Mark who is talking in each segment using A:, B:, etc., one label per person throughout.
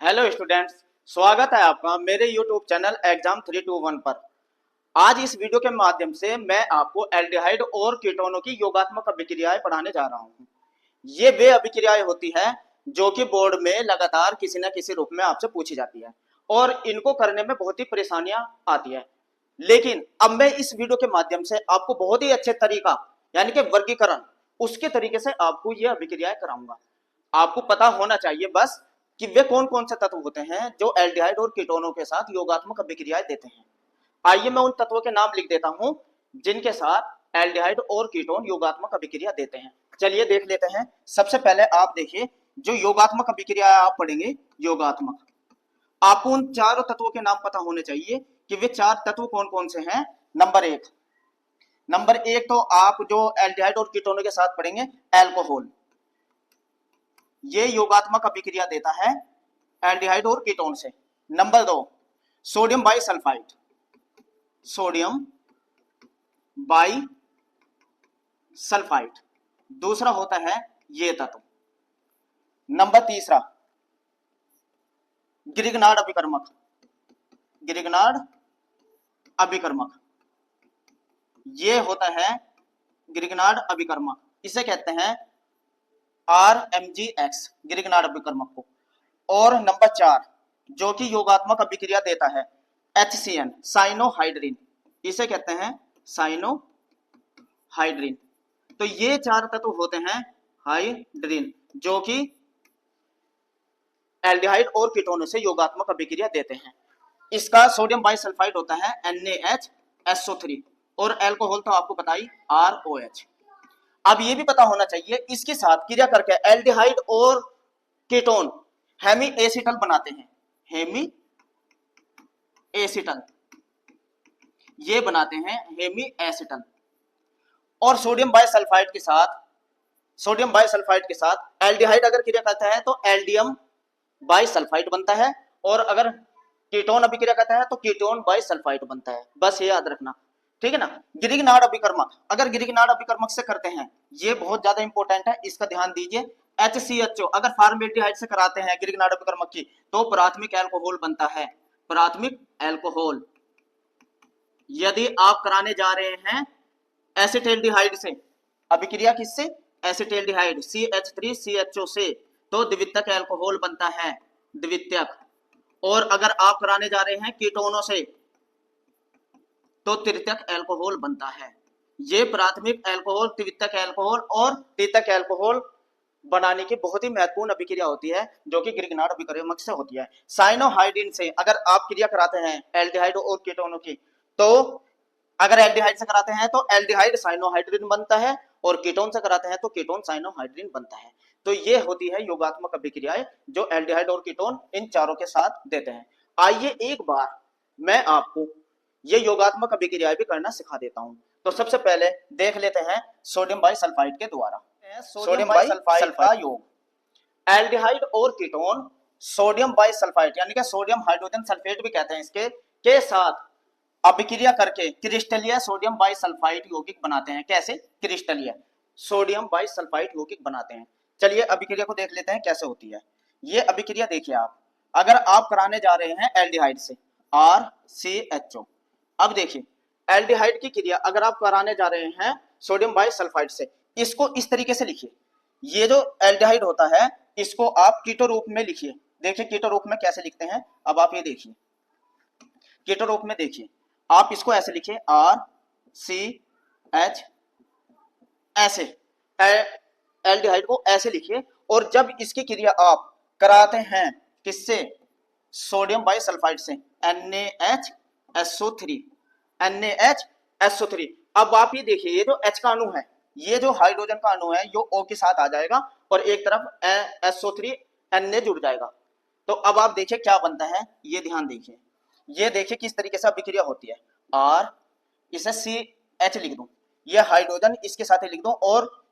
A: Hello students, स्वागत है आपका मेरे यूट्यूब चैनल एग्जाम 321 पर। आज इस वीडियो के माध्यम से मैं आपको एल्डिहाइड और कीटोनों की योगात्मक अभिक्रियाएं पढ़ाने जा रहा हूं। ये वे अभिक्रियाएं होती हैं जो कि बोर्ड में लगातार किसी न किसी रूप में आपसे पूछी जाती है और इनको करने में बहुत ही परेशानियां आती है। लेकिन अब मैं इस वीडियो के माध्यम से आपको बहुत ही अच्छे तरीका यानी कि वर्गीकरण उसके तरीके से आपको ये अभिक्रियाएं कराऊंगा। आपको पता होना चाहिए बस कि वे कौन कौन से तत्व होते हैं जो एल्डिहाइड और कीटोनों के साथ योगात्मक अभिक्रियाएं देते हैं। आइए मैं उन तत्वों के नाम लिख देता हूं जिनके साथ एल्डिहाइड और कीटोन योगात्मक अभिक्रिया देते हैं। चलिए देख लेते हैं। सबसे पहले आप देखिए जो योगात्मक अभिक्रिया आप पढ़ेंगे योगात्मक, आपको उन चारों तत्वों के नाम पता होने चाहिए कि वे चार तत्व कौन कौन से हैं। नंबर एक तो आप जो एल्डिहाइड और कीटोनों के साथ पढ़ेंगे एल्कोहल, ये योगात्मक अभिक्रिया देता है एल्डिहाइड और कीटोन से। नंबर दो सोडियम बाइसल्फाइड, सोडियम बाइसल्फाइड दूसरा होता है ये तत्व। नंबर तीसरा ग्रिग्नार्ड अभिकर्मक, ग्रिग्नार्ड अभिकर्मक ये होता है ग्रिग्नार्ड अभिकर्मक, इसे कहते हैं RMGX ग्रिग्नार्ड अभिकर्मक को। और नंबर चार जो कि योगात्मक अभिक्रिया देता है HCN साइनोहाइड्रिन, इसे कहते हैं साइनोहाइड्रिन। तो ये चार तत्व होते हैं हाइड्रिन जो कि एल्डिहाइड और कीटोनों से योगात्मक अभिक्रिया देते हैं। इसका सोडियम बाइसल्फाइड होता है NaHSO3 और अल्कोहल तो आपको पता ही ROH। अब ये भी पता होना चाहिए इसके साथ क्रिया करके एल्डिहाइड और कीटोन हेमी एसिटल बनाते हैं, हेमी एसिटल ये बनाते हैं हेमी एसिटल। और सोडियम बाइसल्फाइड के साथ एल्डिहाइड अगर क्रिया करता है तो एल्डियम बाइसल्फाइड बनता है और अगर कीटोन अभिक्रिया करता है तो कीटोन बाइसल्फाइड बनता है। बस ये याद रखना, ठीक है ना। ग्रिग्नार्ड अभिकर्मक, अगर ग्रिग्नार्ड अभिकर्मक से करते हैं ये बहुत ज्यादा इंपॉर्टेंट है, इसका ध्यान दीजिए। HCHO अगर फॉर्मेल्डिहाइड से कराते हैं ग्रिग्नार्ड अभिकर्मक की तो प्राथमिक अल्कोहल बनता है, प्राथमिक अल्कोहल। यदि आप कराने जा रहे हैं एसिटेल्डिहाइड से अभिक्रिया, किससे? एसिटेल्डिहाइड CH3CHO से, तो द्वितीयक अल्कोहल बनता है, द्वितीयक। और अगर आप कराने जा रहे हैं कीटोनों से तो तृतीयक अल्कोहल बनता है। ये प्राथमिक अल्कोहल, द्वितीयक अल्कोहल और तृतीयक अल्कोहल बनाने की बहुत ही महत्वपूर्ण अभिक्रिया होती है जो कि ग्रिग्नार्ड अभिकर्मक से होती है। साइनोहाइड्रिन से अगर आप क्रिया कराते हैं एल्डिहाइड और कीटोनों की तो अगर एल्डिहाइड से कराते हैं तो एल्डिहाइड साइनोहाइड्रिन बनता है और कीटोन से कराते हैं तो कीटोन साइनोहाइड्रिन बनता है। तो ये होती है योगात्मक अभिक्रियाएं जो एल्डिहाइड और कीटोन इन चारों के साथ देते हैं। आइए एक बार मैं आपको ये योगात्मक अभिक्रियाएं भी करना सिखा देता हूं। तो सबसे पहले देख लेते हैं सोडियम बाइसल्फाइड के द्वारा। सोडियम बाइसल्फाइड का योग, एल्डिहाइड और कीटोन सोडियम बाइसल्फाइड यानी कि सोडियम हाइड्रोजन सल्फेट भी कहते हैं इसके के साथ अभिक्रिया करके क्रिस्टलीय सोडियम बाइसल्फाइड यौगिक बनाते हैं। कैसे? क्रिस्टलीय सोडियम बाइसल्फाइड यौगिक बनाते हैं। चलिए अभिक्रिया को देख लेते हैं कैसे होती है। ये अभिक्रिया देखिए आप, अगर आप कराने जा रहे हैं एल्डिहाइड से RCHO, अब देखिए एल्डिहाइड की क्रिया अगर आप कराने जा रहे हैं सोडियम बाइसल्फाइड से, इसको इस तरीके से लिखिए। ये जो एल्डिहाइड होता है इसको आप कीटो रूप में लिखिए। देखिए कीटो रूप में कैसे लिखते हैं, अब आप ये देखिए कीटो रूप में देखिए, आप इसको ऐसे लिखिए RCH, ऐसे एल्डिहाइड को ऐसे लिखिए। और जब इसकी क्रिया आप कराते हैं किससे? सोडियम बाइसल्फाइड से NaHSO3। अब आप ये देखिए ये जो H का अणु है, ये जो हाइड्रोजन का अणु है ये O के साथ आ जाएगा और एक तरफ SO3 Na जुड़ जाएगा। तो अब आप देखिए क्या बनता है, ये ध्यान देखिए, ये देखिए किस तरीके से अभिक्रिया होती है। R इसे CH लिख दूं, ये हाइड्रोजन इसके साथ ही लिख दूं और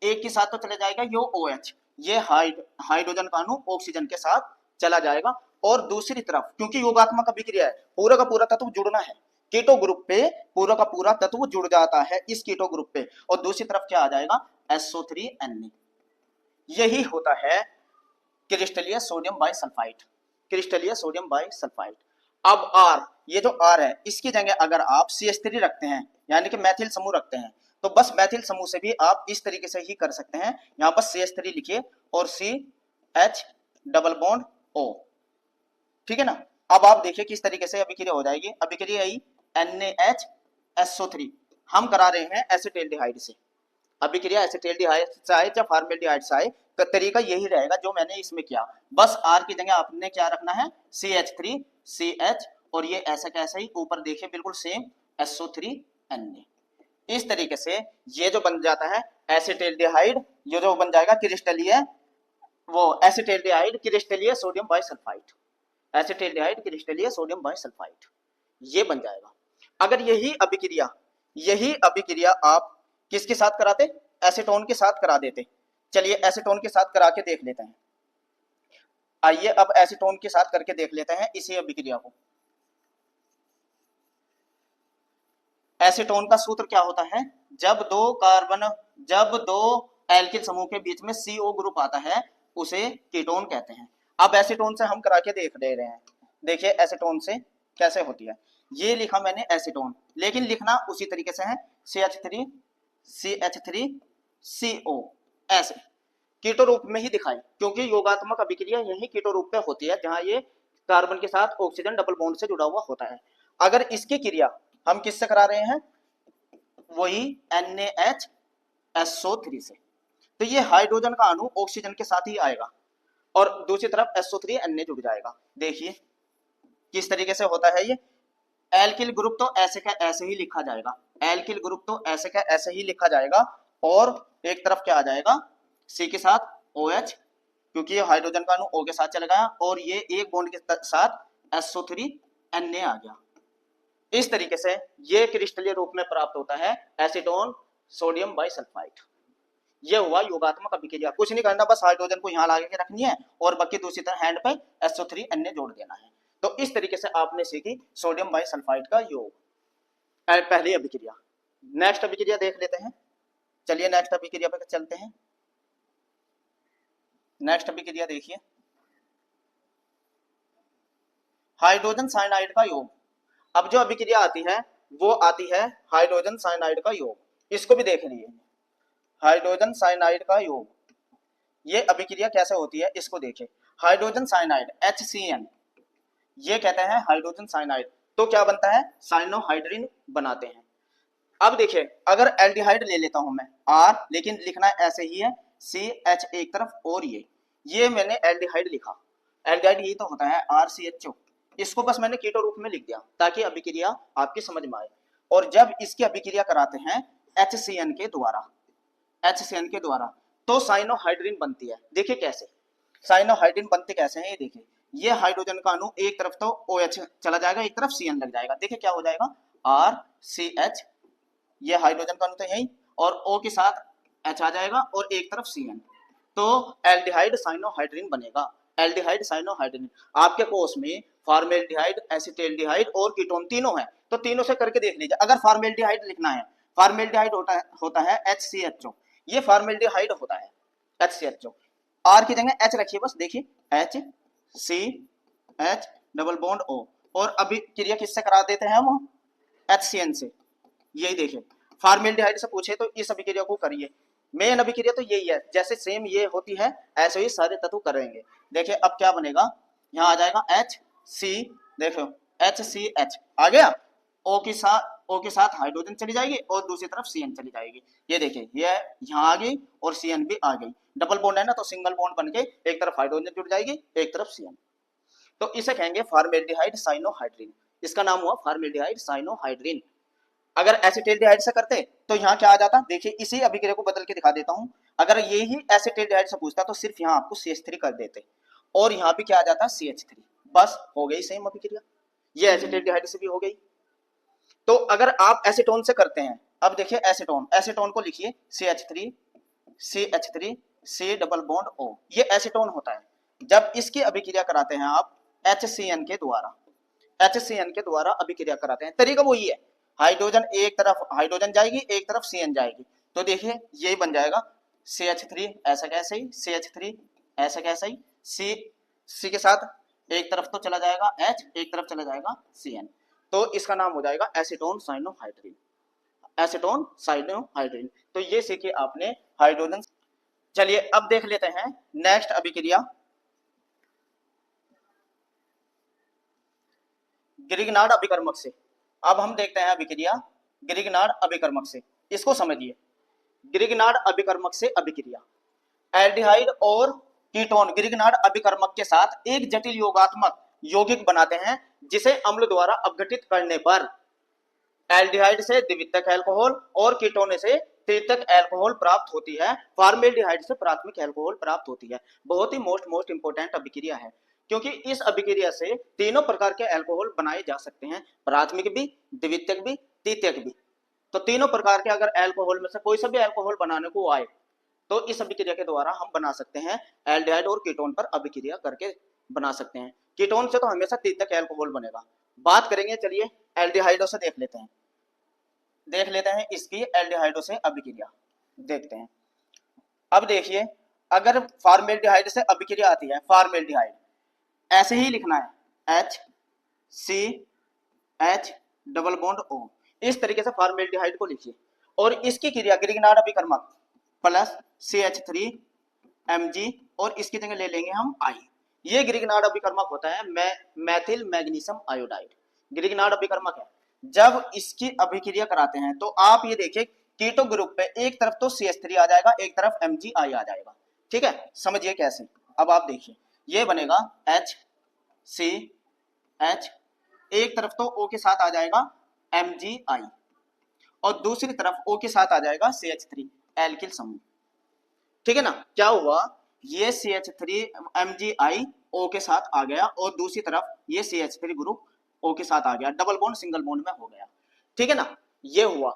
A: एक के साथ तो चले जाएगा यो OH, ये हाइड्रोजन का अणु ऑक्सीजन के साथ चला जाएगा। और दूसरी तरफ क्योंकि योगात्मक अभिक्रिया है पूरा का पूरा तत्व जुड़ना है, कीटो ग्रुप पे पूरा का पूरा तत्व जुड़ जाता है इस कीटो ग्रुप पे, और दूसरी तरफ क्या आ जाएगा SO3 Na। यही होता है क्रिस्टलीय सोडियम बाइसल्फाइड। क्रिस्टलीय सोडियम बाइसल्फाइड। अब R, ये जो R है इसकी जगह अगर आप CH3 रखते हैं यानी कि मैथिल समूह रखते हैं तो बस मैथिल समूह से भी आप इस तरीके से ही कर सकते हैं। यहां पर CH3 लिखिए और CH डबल बॉन्ड O, ठीक है ना। अब आप देखिए किस तरीके से अभिक्रिया हो जाएगी। अभिक्रिया आई NaHSO3, हम करा रहे हैं एसिटाल्डिहाइड से। अभिक्रिया एसिटाल्डिहाइड से आए या फॉर्मेल्डिहाइड से आए तो तरीका यही रहेगा जो मैंने इसमें किया। बस R की जगह आपने क्या रखना है CH3 CH, और ये ऐसा कैसा ही ऊपर देखिए बिल्कुल सेम SO3 Na। इस तरीके से ये जो बन जाता है एसिटाल्डिहाइड, ये जो बन जाएगा क्रिस्टलीय, वो एसिटाल्डिहाइड क्रिस्टलीय सोडियम बाइसल्फाइड, एसिटाल्डिहाइड क्रिस्टलीय सोडियम बाइसल्फाइड, ये बन जाएगा। अगर यही अभिक्रिया आप किसके साथ कराते, एसीटोन के साथ करा देते। चलिए एसीटोन के साथ करा के देख लेते हैं। आइए अब एसीटोन के साथ करके देख लेते हैं इसी अभिक्रिया को। एसीटोन का सूत्र क्या होता है, जब दो एल्किल समूह के बीच में CO ग्रुप आता है उसे कीटोन कहते हैं। अब एसीटोन से हम करा के देख ले रहे हैं। देखिए एसीटोन से कैसे होती है। ये लिखा मैंने एसीटोन, लेकिन लिखना उसी तरीके से है CH3CO, ऐसे कीटो रूप में ही दिखाई, क्योंकि योगात्मक अभिक्रिया यही कीटो रूप में होती है जहां ये कार्बन के साथ ऑक्सीजन डबल बॉन्ड से जुड़ा हुआ होता है। अगर इसकी क्रिया हम किससे करा रहे हैं, वही NaHSO3 से, तो ये हाइड्रोजन का अणु ऑक्सीजन के साथ ही आएगा और दूसरी तरफ SO3 Na जुड़ जाएगा। देखिए किस तरीके से होता है ये। एल्किल ग्रुप तो ऐसे का ऐसे ही लिखा जाएगा, एल्किल ग्रुप तो ऐसे का ऐसे ही लिखा जाएगा, और एक तरफ क्या आ जाएगा C के साथ OH, क्योंकि ये हाइड्रोजन का अणु O के साथ चला गया, और ये एक बॉन्ड के साथ SO3 Na आ गया। इस तरीके से ये क्रिस्टलीय रूप में प्राप्त होता है एसीटोन सोडियम बाइसल्फाइड। ये हुआ योगात्मक अभिक्रिया। कुछ नहीं करना, बस हाइड्रोजन को यहाँ लगा के रखनी है और बाकी दूसरी तरह हैंड पे SO3 Na जोड़ देना है। तो इस तरीके से आपने सीखी सोडियम बाइसल्फाइड का योग, पहली अभिक्रिया। नेक्स्ट अभिक्रिया देख लेते हैं। चलिए नेक्स्ट अभिक्रिया पर चलते हैं। नेक्स्ट अभिक्रिया देखिए, हाइड्रोजन साइनाइड का योग। अब जो अभिक्रिया आती है वो आती है हाइड्रोजन साइनाइड का योग। इसको भी देख लीजिए, हाइड्रोजन साइनाइड का योग, ये अभिक्रिया कैसे होती है इसको देखिए। हाइड्रोजन साइनाइड HCN, ये कहते हैं हाइड्रोजन साइनाइड, तो क्या बनता है साइनोहाइड्रिन बनाते हैं। अब देखिए अगर एल्डिहाइड ले लेता हूं मैं R, लेकिन लिखना ऐसे ही है CH एक तरफ, और ये मैंने एल्डिहाइड लिखा। एल्डिहाइड ये तो होता है RCHO, इसको बस मैंने कीटो रूप में लिख दिया ताकि अभिक्रिया आपकी समझ में आए। और जब इसकी अभिक्रिया कराते हैं HCN के द्वारा तो साइनोहाइड्रिन बनती है। देखिए कैसे साइनोहाइड्रिन बनते कैसे हैं, ये देखिए। ये हाइड्रोजन का अणु एक तरफ तो OH चला जाएगा, एक तरफ CN लग जाएगा। देखिए क्या हो जाएगा RCH, ये हाइड्रोजन का अणु तो यही, और O के साथ H आ जाएगा और एक तरफ CN, तो एल्डिहाइड साइनोहाइड्रिन बनेगा। एल्डिहाइड साइनोहाइड्रिन आपके कोर्स में फॉर्मेल्डिहाइड, एसिटाल्डिहाइड और कीटोन तीनों हैं, तो तीनों से करके देख लीजिए। अगर फॉर्मेल्डिहाइड लिखना है, फॉर्मेल्डिहाइड होता है HCHO, ये फॉर्मेल्डिहाइड होता है HCHO। R की जगह H रखिए, बस देखिए HCH डबल बॉन्ड O, और अभी क्रिया किससे करा देते हैं हम HCN से। यही देखिए फॉर्मेल्डिहाइड से पूछे तो इस अभिक्रिया को करिए। मेन अभिक्रिया तो यही है, जैसे सेम ये होती है ऐसे ही सारे तत्व करेंगे। देखिए अब क्या बनेगा, यहाँ आ जाएगा HC, देखो HCH आ गया, O के साथ हाइड्रोजन चली जाएगी और दूसरी तरफ CN चली जाएगी। ये देखिए ये यहाँ आ गई और CN भी आ गई, डबल बॉन्ड है ना, तो सिंगल बॉन्ड बनके एक तरफ हाइड्रोजन जुड़ जाएगी, एक तरफ CN। तो इसे कहेंगे फॉर्मेल्डिहाइड साइनोहाइड्रिन, इसका नाम हुआ फॉर्मेल्डिहाइड साइनोहाइड्रिन। अगर एसिटाल्डिहाइड से करते तो यहाँ क्या आ जाता, देखिए इसी अभिक्रिया को बदल के दिखा देता हूं। अगर यही एसिटाल्डिहाइड से पूछता तो सिर्फ यहाँ आपको CH3 कर देते, और यहाँ भी क्या आ जाता CH3, बस हो गई सेम अभिक्रिया। ये एसिटाल्डिहाइड से भी हो गई। तो अगर आप एसीटोन से करते हैं, अब देखिए एसीटोन को लिखिए CH3 C double bond O, ये एसीटोन होता है। जब इसकी अभिक्रिया कराते हैं आप HCN के द्वारा अभिक्रिया कराते हैं, तरीका वही है। हाइड्रोजन एक तरफ हाइड्रोजन जाएगी, एक तरफ CN जाएगी, तो देखिए यही बन जाएगा CH3 ऐसा कैसे ही, CH3 ऐसा कैसे ही, C के साथ एक तरफ तो चला जाएगा H, एक तरफ चला जाएगा Cn, तो इसका नाम हो जाएगा एसीटोन साइनोहाइड्रिन, एसीटोन साइनोहाइड्रिन। तो ये सीखे आपने हाइड्रोजन। चलिए अब देख लेते हैं नेक्स्ट अभिक्रिया ग्रिग्नार्ड अभिकर्मक से। अब हम देखते हैं अभिक्रिया ग्रिग्नार्ड अभिकर्मक से, इसको समझिए। ग्रिग्नार्ड अभिकर्मक से अभिक्रिया एल्डिहाइड और कीटोन ग्रिग्नार्ड अभिकर्मक के साथ एक जटिल योगात्मक यौगिक बनाते हैं, जिसे अम्ल द्वारा अपघटित करने पर एल्डिहाइड से द्वितीयक अल्कोहल और कीटोन से तृतीयक अल्कोहल प्राप्त होती है, फॉर्मेल्डिहाइड से प्राथमिक अल्कोहल प्राप्त होती है। बहुत ही मोस्ट इंपोर्टेंट अभिक्रिया है, क्योंकि इस अभिक्रिया से तीनों प्रकार के अल्कोहल बनाए जा सकते हैं, प्राथमिक भी, द्वितीयक भी, तृतीयक भी। तो तीनों प्रकार के अगर अल्कोहल में से कोई सा भी अल्कोहल बनाने को आए तो इस अभिक्रिया के द्वारा हम बना सकते हैं, एल्डिहाइड और कीटोन पर अभिक्रिया करके बना सकते हैं। कीटोन से तो हमेशा तृतीयक अल्कोहल बनेगा। बात करेंगे, चलिए एल्डिहाइडों से देख लेते हैं इसकी एल्डिहाइडों से अभिक्रिया देखते हैं। अब देखिए, अगर फॉर्मेल्डिहाइड से अभिक्रिया आती है, फॉर्मेल्डिहाइड ऐसे ही लिखना है HCH डबल बॉन्ड O, इस तरीके से फॉर्मेल्डिहाइड को लिखिए। और इसकी क्रिया ग्रिग्नार्ड अभिकर्मक प्लस CH3Mg और इसकी जगह ले लेंगे हम I। ये ग्रिग्नार्ड अभिकर्मक होता है मैथिल मैग्नीशियम आयोडाइड, ग्रिग्नार्ड अभिकर्मक है। जब इसकी अभिक्रिया कराते हैं तो आप ये देखिए कीटो ग्रुप पे एक तरफ तो CH3 आ जाएगा, एक तरफ MgI आ जाएगा। ठीक है, समझिए कैसे। अब आप देखिए ये बनेगा HCH, एक तरफ तो O के साथ आ जाएगा MgI और दूसरी तरफ O के साथ आ जाएगा CH3 एल्किल समूह। ठीक है ना, क्या हुआ, ये CH3 MgI O के साथ आ गया और दूसरी तरफ ये CH3 ग्रुप O के साथ आ गया, डबल बॉन्ड सिंगल बॉन्ड में हो गया। ठीक है ना, ये हुआ।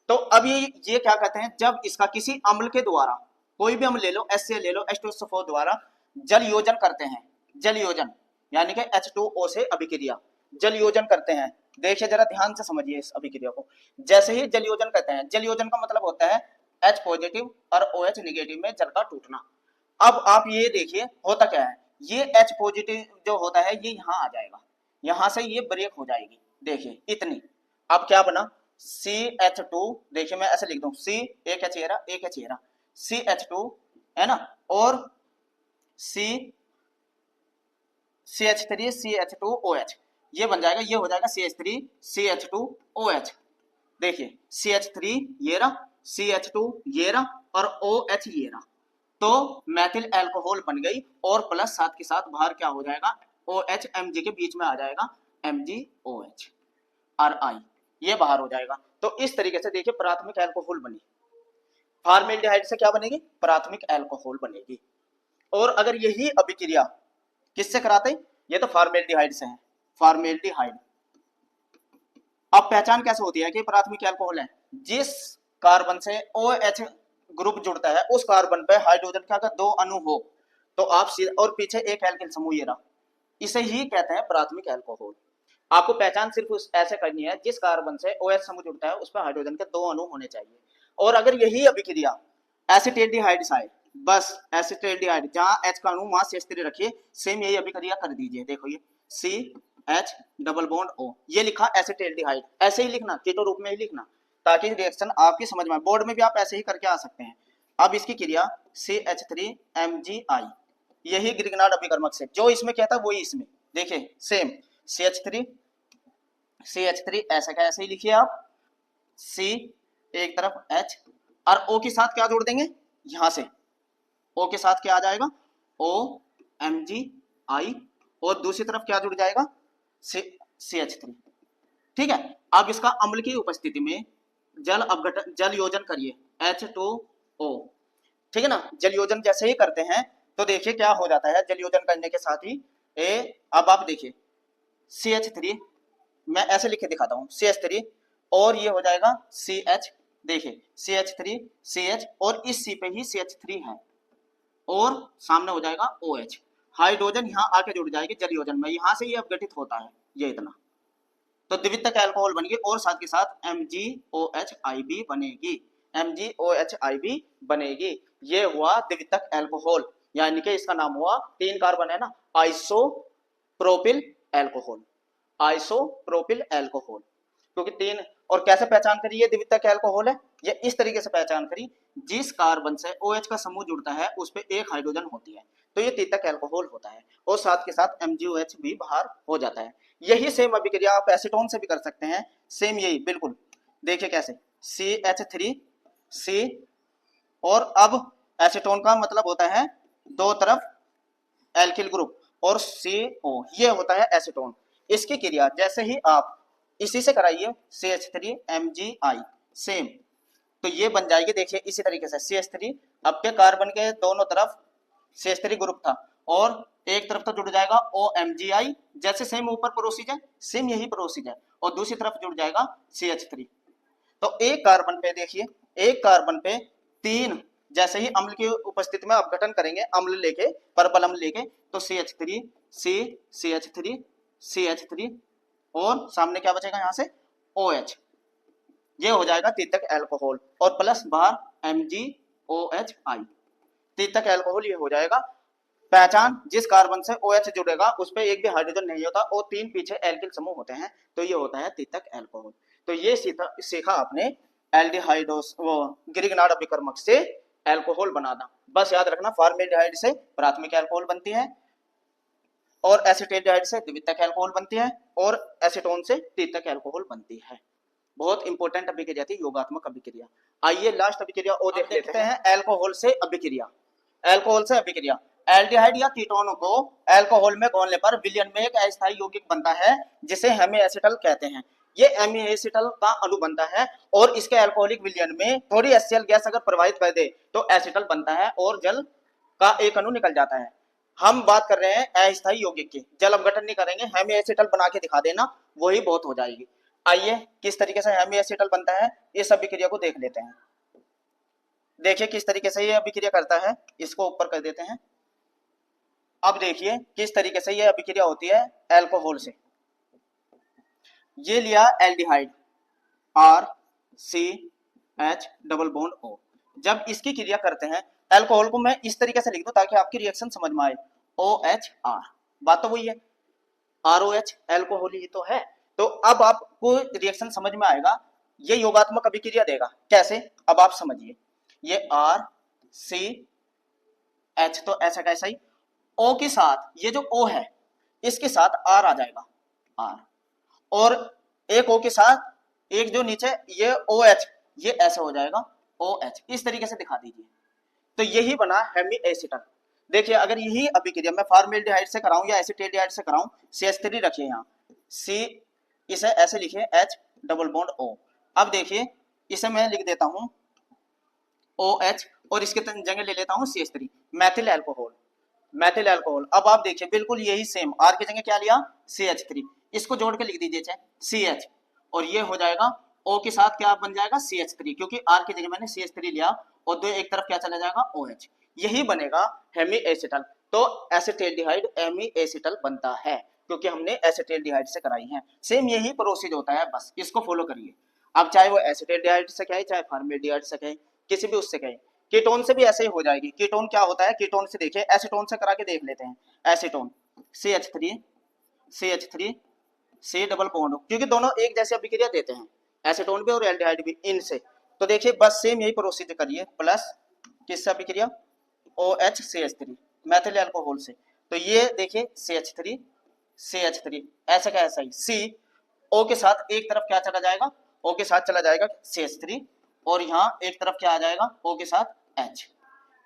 A: तो अब ये क्या कहते हैं, जब इसका किसी अम्ल के द्वारा, कोई भी अम्ल ले लो, HCl ले लो, H2SO4 द्वारा जल योजन करते हैं, जल योजन यानी कि H2O से अभिक्रिया जल योजन करते हैं। देखिए जरा ध्यान से समझिए इस अभिक्रिया को। जैसे ही जल योजन करते हैं, जल योजन का मतलब होता है H पॉजिटिव और OH निगेटिव में जल का टूटना। अब आप ये देखिए होता क्या है, ये H पॉजिटिव जो होता है ये यहाँ आ जाएगा, यहां से ये ब्रेक हो जाएगी, देखिए इतनी। अब क्या बना, CH2, देखिए मैं ऐसे लिख दूं, C एक H एक H CH2 है ना, और CH3 CH2OH, ये बन जाएगा, ये हो जाएगा CH3 CH2OH। देखिए CH3 ये रहा, CH2 ये रहा और OH ये रहा, तो मैथिल अल्कोहल बन गई और प्लस साथ के साथ बाहर क्या हो जाएगा, OH Mg के बीच में आ जाएगा MgOH RI, ये बाहर हो जाएगा। तो इस तरीके से देखिए प्राथमिक अल्कोहल बनी। फॉर्मेल्डिहाइड से क्या बनेगी, प्राथमिक अल्कोहल बनेगी। और अगर यही अभिक्रिया किससे कराते हैं, ये तो फॉर्मेल्डिहाइड से है, फॉर्मेल्डिहाइड। अब पहचान कैसे होती है कि प्राथमिक अल्कोहल है, जिस कार्बन से OH ग्रुप जुड़ता है उस कार्बन पे हाइड्रोजन का अगर 2 अणु हो तो आप और पीछे एक एल्किल समूह ये रहा, इसे ही कहते हैं प्राथमिक अल्कोहल। आपको पहचान सिर्फ ऐसे करनी है, जिस कार्बन से OH समूह जुड़ता है उस पर हाइड्रोजन के 2 अणु होने चाहिए। और अगर यही अभिक्रिया एसिटेल्डिहाइड से आए, बस एसिटेल्डिहाइड जहां H का अणु वहां CH3 रखिए, सेम यही अभिक्रिया कर दीजिए। देखो ये CH डबल बॉन्ड O, ये लिखा एसिटेल्डिहाइड, ऐसे ही लिखना, कीटो रूप में ही लिखना, ताकि रिएक्शन आपकी समझ में, बोर्ड में भी आप ऐसे ही करके आ सकते हैं। अब इसकी क्रिया CH3MgI, यही ग्रिग्नार्ड अभिकर्मक से, जो इसमें कहता है वही इसमें, देखिए सेम CH3 ऐसा क्या, ऐसे ही लिखिए आप, C एक तरफ H और O के साथ क्या जोड़ देंगे, यहां से O के साथ क्या आ जाएगा, OMgI और दूसरी तरफ क्या जुड़ जाएगा, CH3। ठीक है, अब इसका अम्ल की उपस्थिति में जल योजन करिए H2O। ठीक है ना, जल योजन जैसे ही करते हैं तो देखिए क्या हो जाता है, जल योजन करने के साथ ही अब आप देखिए CH3, मैं ऐसे लिख के दिखाता हूं, CH3 और ये हो जाएगा CH, देखिए CH3 CH और इस C पे ही CH3 है और सामने हो जाएगा OH, हाइड्रोजन यहाँ आके जुड़ जाएगी जल योजन में, यहां से ये अपघटित होता है, ये इतना, तो द्वितीयक अल्कोहल बनेगी और साथ के साथ MgOHI भी बनेगी, MgOHI भी बनेगी। ये हुआ द्वितीयक अल्कोहल, यानी कि इसका नाम हुआ, 3 कार्बन है ना, iso propyl alcohol, isopropyl alcohol, क्योंकि तीन। और कैसे पहचान करी ये द्वितीयक एल्कोहल है, ये इस तरीके से पहचान करी, जिस कार्बन से OH का समूह जुड़ता है उस पे एक हाइड्रोजन होती है, तो ये तृतीयक एल्कोहल होता है, और साथ के साथ MgOH भी बाहर हो जाता है। यही सेम अभिक्रिया आप एसीटोन से भी कर सकते हैं, सेम यही बिल्कुल। देखिए कैसे, CH3C, और अब एसीटोन का मतलब होता है दो तरफ एल्किल ग्रुप, और CO, ये होता है एसीटोन। इसकी क्रिया जैसे ही आप इसी से कराइए CH3MgI, सेम, तो ये बन जाएगी। देखिए इसी तरीके से CH3, अब के कार्बन के दोनों तरफ CH3 ग्रुप था, और एक तरफ तो जुड़ जाएगा OMgI, जैसे सेम ऊपर प्रोसीजर, सेम यही प्रोसीजर, और दूसरी तरफ जुड़ जाएगा CH3। तो एक कार्बन पे देखिए, एक कार्बन पे तीन, जैसे ही अम्ल की उपस्थिति में अपघटन करेंगे, अम्ल लेके, पर्पल अम्ल लेके, तो CH3, CH3, CH3, और सामने क्या बचेगा यहाँ से OH, ये हो जाएगा तृतीयक एल्कोहल, और प्लस बाहर MgOHI, तृतीयक एल्कोहल ये हो जाएगा। पहचान, जिस कार्बन से OH जुड़ेगा उस पे एक भी हाइड्रोजन नहीं होता, और तीन पीछे एल्किल समूह होते हैं, तो ये होता है तृतीयक एल्कोहल। तो ये सीखा आपने एल्डिहाइडोस, वो गिरिगनार्ड अभिकर्मक से एल्कोहल बनाना। बस याद रखना, फॉर्मेल्डिहाइड से प्राथमिक एल्कोहल बनती है, और एसिटेल्डिहाइड से द्वितीयक एल्कोहल बनती है, और एसीटोन से तृतीयक एल्कोहल बनती है। बहुत इंपॉर्टेंट अभिक्रिया थी, योगात्मक अभिक्रिया। आइए लास्ट अभिक्रिया वो देखते हैं, एल्कोहल से अभिक्रिया। एल्कोहल से अभिक्रिया, एल्डिहाइड या कीटोन को एल्कोहल में घोलने पर विलयन में एक अस्थायी यौगिक बनता है, जिसे हेमीएसिटल कहते हैं। ये हेमीएसिटल का अणु बनता है, और इसके एल्कोहलिक विलयन में थोड़ी HCl गैस अगर प्रवाहित कर दे तो एसिटल बनता है, और जल का एक अणु निकल जाता है। हम बात कर रहे हैं अस्थायी यौगिक की, जल अपघटन नहीं करेंगे, हेमीएसिटल बना के दिखा देना, वही बहुत हो जाएगी। आइए किस तरीके से हेमीएसिटल बनता है, इस अभिक्रिया को देख लेते हैं। देखिए किस तरीके से ये अभिक्रिया करता है, इसको ऊपर कर देते हैं। अब देखिए किस तरीके से ये अभिक्रिया होती है एल्कोहल से। ये लिया aldehyde RCH double bond O, जब इसकी क्रिया करते हैं, एल्कोहल को मैं इस तरीके से लिख दूं ताकि आपकी रिएक्शन समझ में आए, OHR, बात तो वही है, ROH एल्कोहल ही तो है। तो अब आपको रिएक्शन समझ में आएगा, ये योगात्मक अभिक्रिया देगा कैसे, अब आप समझिए। ये RCH, तो ऐसा कैसा ही, O के साथ ये जो O है इसके साथ R आ जाएगा, R, और एक O के साथ एक जो नीचे ये OH, ये ऐसा हो जाएगा OH, इस तरीके से दिखा दीजिए। तो यही बना हेमीएसिटल। देखिए अगर यही अभिक्रिया मैं फॉर्मेल्डिहाइड से कराऊं या एसिटेल्डिहाइड से कराऊं, CH3 रखिए यहाँ, C, इसे ऐसे लिखिए H डबल बॉन्ड O। अब देखिए इसे मैं लिख देता हूं OH, और इसके जगह ले लेता हूं CH3, Maithil alcohol, Maithil alcohol. अब आप देखिए बिल्कुल यही सेम, R की जगह क्या लिया CH3, इसको जोड़ के लिख दीजिए CH, और ये हो जाएगा O के साथ क्या बन जाएगा CH3, क्योंकि R की जगह मैंने CH3 लिया, और दो एक तरफ क्या चला जाएगा OH, यही बनेगा हेमीएसिटल। तो एसिटेल्डिहाइड हेमीएसिटल बनता है, क्योंकि हमने एसिटेल्डिहाइड से कराई है। सेम यही प्रोसीजर होता है, बस इसको फॉलो करिए। अब चाहे वो एसिटेल्डिहाइड से कहे, चाहे फॉर्मेल्डिहाइड से कहे, किसी भी उससे कहे। कीटोन से भी ऐसे ही हो जाएगी। कीटोन क्या होता है, कीटोन से देखिए, एसीटोन से करा के देख लेते हैं। Acetone CH3 C double bond, क्योंकि दोनों एक जैसे अभिक्रिया देते हैं, एसीटोन भी और एल्डिहाइड भी, इनसे। तो देखिए बस सेम यही प्रोसीजर करिए, प्लस किससे अभिक्रिया OH CH3 मैथिल अल्कोहल से। तो ये देखिए CH3 ऐसा क्या ऐसा ही, C O के साथ एक तरफ क्या चला जाएगा, O के साथ चला जाएगा CH3, और यहाँ एक तरफ क्या आ जाएगा O के साथ H।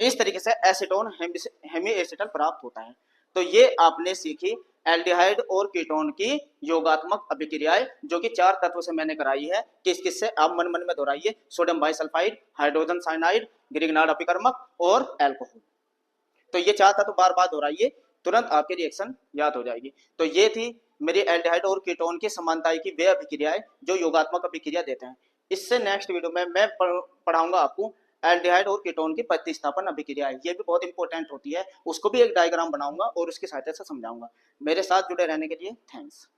A: इस तरीके से एसीटोन हेमीएसिटल प्राप्त होता है। तो ये आपने सीखी एल्डिहाइड और कीटोन की योगात्मक अभिक्रियाएं, जो कि 4 तत्वों से मैंने कराई है। किस किस से आप मन मन में दोहराइए, सोडियम बाइसल्फाइड, हाइड्रोजन साइनाइड, गिरिगनार्ड अभिकर्मक और एल्कोहल। तो ये 4 तत्व बार बार दोहराइए, तुरंत आपकी रिएक्शन याद हो जाएगी। तो ये थी मेरी एल्डिहाइड और कीटोन की समानताएं की वे अभिक्रियाएं जो योगात्मक अभिक्रिया देते हैं। इससे नेक्स्ट वीडियो में मैं पढ़ाऊंगा आपको एल्डिहाइड और कीटोन की प्रतिस्थापन अभिक्रिया, ये भी बहुत इंपॉर्टेंट होती है, उसको भी एक डायग्राम बनाऊंगा और उसकी सहायता से समझाऊंगा। मेरे साथ जुड़े रहने के लिए थैंक्स।